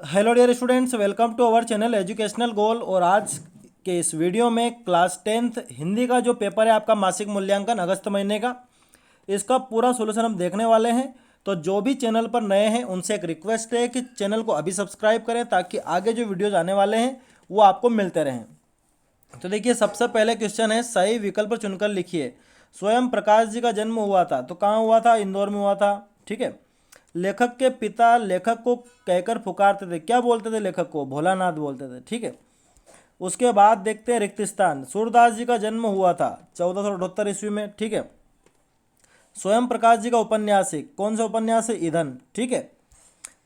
Hello dear students, welcome to our channel educational goal. और आज के इस वीडियो में क्लास 10th हिंदी का जो पेपर है आपका मासिक मूल्यांकन अगस्त महीने का, इसका पूरा सॉल्यूशन हम देखने वाले हैं। तो जो भी चैनल पर नए हैं उनसे एक रिक्वेस्ट है कि चैनल को अभी सब्सक्राइब करें ताकि आगे जो वीडियोज आने वाले हैं वो आपको मिलते रहें। तो देखिए, सबसे पहले क्वेश्चन है, सही विकल्प चुनकर लिखिए। स्वयं प्रकाश जी का जन्म हुआ था, तो कहाँ हुआ था? इंदौर में हुआ था। ठीक है। लेखक के पिता लेखक को कहकर पुकारते थे, क्या बोलते थे लेखक को? भोलानाथ बोलते थे। ठीक है। उसके बाद देखते हैं रिक्त स्थान। सूरदास जी का जन्म हुआ था 1478 ईस्वी में। ठीक है। स्वयं प्रकाश जी का उपन्यास है, कौन सा उपन्यास है? ईंधन। ठीक है।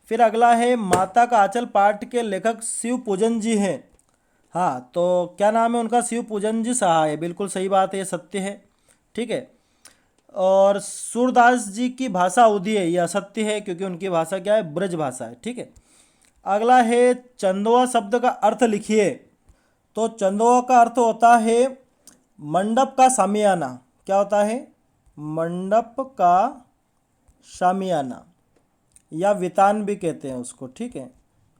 फिर अगला है, माता का आंचल पाठ के लेखक शिव पूजन जी हैं। हाँ, तो क्या नाम है उनका? शिव पूजन जी सहाय। बिल्कुल सही बात है, ये सत्य है। ठीक है। और सूरदास जी की भाषा अवधी है, यह असत्य है क्योंकि उनकी भाषा क्या है? ब्रज भाषा है। ठीक है। अगला है, चंदोआ शब्द का अर्थ लिखिए। तो चंदोआ का अर्थ होता है मंडप का शामियाना। क्या होता है? मंडप का शामियाना, या वितान भी कहते हैं उसको। ठीक है।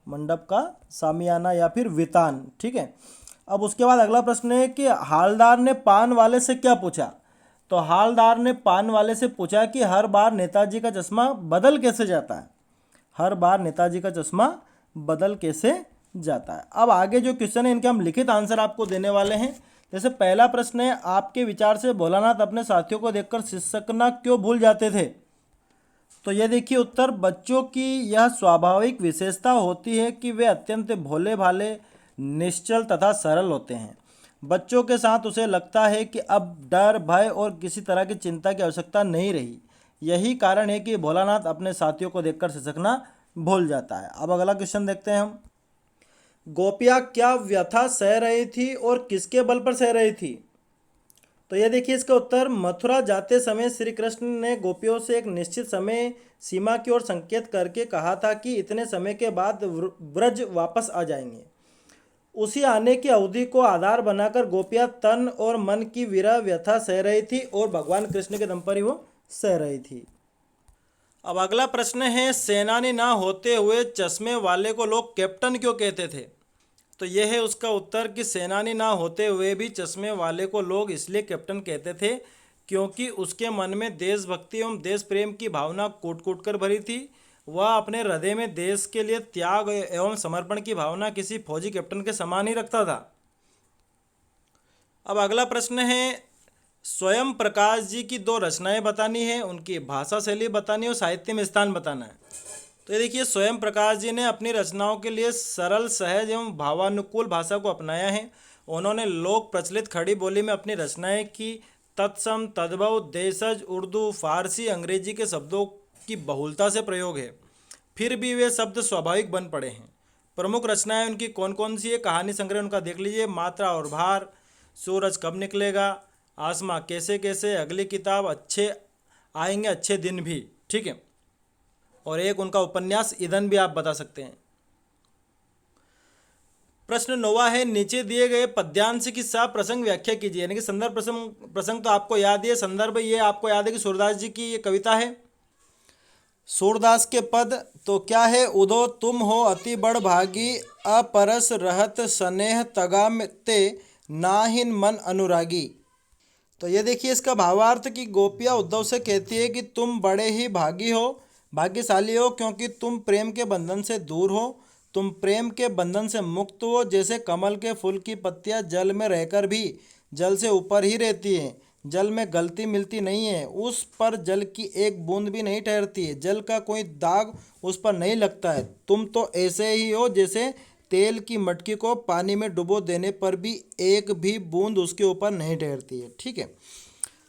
मंडप का शामियाना या फिर वितान। ठीक है। अब उसके बाद अगला प्रश्न है कि हालदार ने पान वाले से क्या पूछा? तो हालदार ने पान वाले से पूछा कि हर बार नेताजी का चश्मा बदल कैसे जाता है? हर बार नेताजी का चश्मा बदल कैसे जाता है? अब आगे जो क्वेश्चन है इनके हम लिखित आंसर आपको देने वाले हैं। जैसे पहला प्रश्न है, आपके विचार से भोलानाथ अपने साथियों को देखकर सिसकना क्यों भूल जाते थे? तो ये देखिए उत्तर, बच्चों की यह स्वाभाविक विशेषता होती है कि वे अत्यंत भोले भाले, निश्चल तथा सरल होते हैं। बच्चों के साथ उसे लगता है कि अब डर, भय और किसी तरह की चिंता की आवश्यकता नहीं रही। यही कारण है कि भोलानाथ अपने साथियों को देखकर सिसकना भूल जाता है। अब अगला क्वेश्चन देखते हैं हम। गोपियाँ क्या व्यथा सह रही थी और किसके बल पर सह रही थी? तो ये देखिए इसका उत्तर, मथुरा जाते समय श्री कृष्ण ने गोपियों से एक निश्चित समय सीमा की ओर संकेत करके कहा था कि इतने समय के बाद ब्रज वापस आ जाएंगे। उसी आने की अवधि को आधार बनाकर गोपियां तन और मन की विरह व्यथा सह रही थी और भगवान कृष्ण के दम पर ही वो सह रही थी। अब अगला प्रश्न है, सेनानी ना होते हुए चश्मे वाले को लोग कैप्टन क्यों कहते थे? तो यह है उसका उत्तर कि सेनानी ना होते हुए भी चश्मे वाले को लोग इसलिए कैप्टन कहते थे क्योंकि उसके मन में देशभक्ति एवं देश प्रेम की भावना कूट कूट कर भरी थी। वह अपने हृदय में देश के लिए त्याग एवं समर्पण की भावना किसी फौजी कैप्टन के समान ही रखता था। अब अगला प्रश्न है, स्वयं प्रकाश जी की दो रचनाएं बतानी है, उनकी भाषा शैली बतानी है और साहित्य में स्थान बताना है। तो ये देखिए, स्वयं प्रकाश जी ने अपनी रचनाओं के लिए सरल, सहज एवं भावानुकूल भाषा को अपनाया है। उन्होंने लोक प्रचलित खड़ी बोली में अपनी रचनाएं की। तत्सम, तद्भव, देशज, उर्दू, फारसी, अंग्रेजी के शब्दों की बहुलता से प्रयोग है, फिर भी वे शब्द स्वाभाविक बन पड़े हैं। प्रमुख रचनाएं उनकी कौन कौन सी है? कहानी संग्रह उनका देख लीजिए, मात्रा और भार, सूरज कब निकलेगा, आसमां कैसे कैसे, अगली किताब, अच्छे आएंगे अच्छे दिन भी। ठीक है। और एक उनका उपन्यास ईंधन भी आप बता सकते हैं। प्रश्न 9 है, नीचे दिए गए पद्यांश की सह प्रसंग व्याख्या कीजिए। यानी कि संदर्भ प्रसंग प्रसंग तो आपको याद है, संदर्भ ये आपको याद है कि सूरदास जी की ये कविता है। सूरदास के पद तो क्या है? उदो तुम हो अति बड़ भागी, अपरस रहत स्नेह तगा ते, नाहिन मन अनुरागी। तो ये देखिए इसका भावार्थ कि गोपियाँ उद्धव से कहती है कि तुम बड़े ही भागी हो, भाग्यशाली हो, क्योंकि तुम प्रेम के बंधन से दूर हो। तुम प्रेम के बंधन से मुक्त हो। जैसे कमल के फूल की पत्तियां जल में रहकर भी जल से ऊपर ही रहती हैं, जल में गलती मिलती नहीं है, उस पर जल की एक बूंद भी नहीं ठहरती है, जल का कोई दाग उस पर नहीं लगता है। तुम तो ऐसे ही हो जैसे तेल की मटकी को पानी में डुबो देने पर भी एक भी बूंद उसके ऊपर नहीं ठहरती है। ठीक है।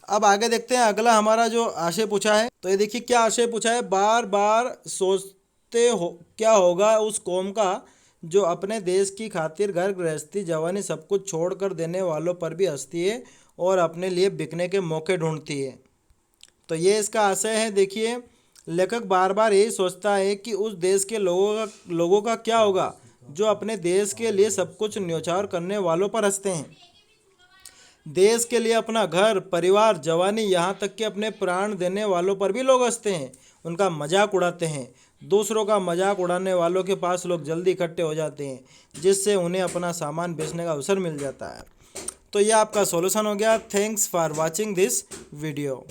अब आगे देखते हैं अगला हमारा जो आशय पूछा है। तो ये देखिए क्या आशय पूछा है, बार बार सोचते हो क्या होगा उस कौम का जो अपने देश की खातिर घर गृहस्थी जवानी सब कुछ छोड़ कर देने वालों पर भी हंसती है और अपने लिए बिकने के मौके ढूंढती है। तो ये इसका आशय है। देखिए, लेखक बार बार यही सोचता है कि उस देश के लोगों का क्या होगा जो अपने देश के लिए सब कुछ न्यौछावर करने वालों पर हंसते हैं। देश के लिए अपना घर, परिवार, जवानी, यहाँ तक कि अपने प्राण देने वालों पर भी लोग हंसते हैं, उनका मजाक उड़ाते हैं। दूसरों का मजाक उड़ाने वालों के पास लोग जल्दी इकट्ठे हो जाते हैं, जिससे उन्हें अपना सामान बेचने का अवसर मिल जाता है। तो ये आपका सॉल्यूशन हो गया। Thanks for watching this video.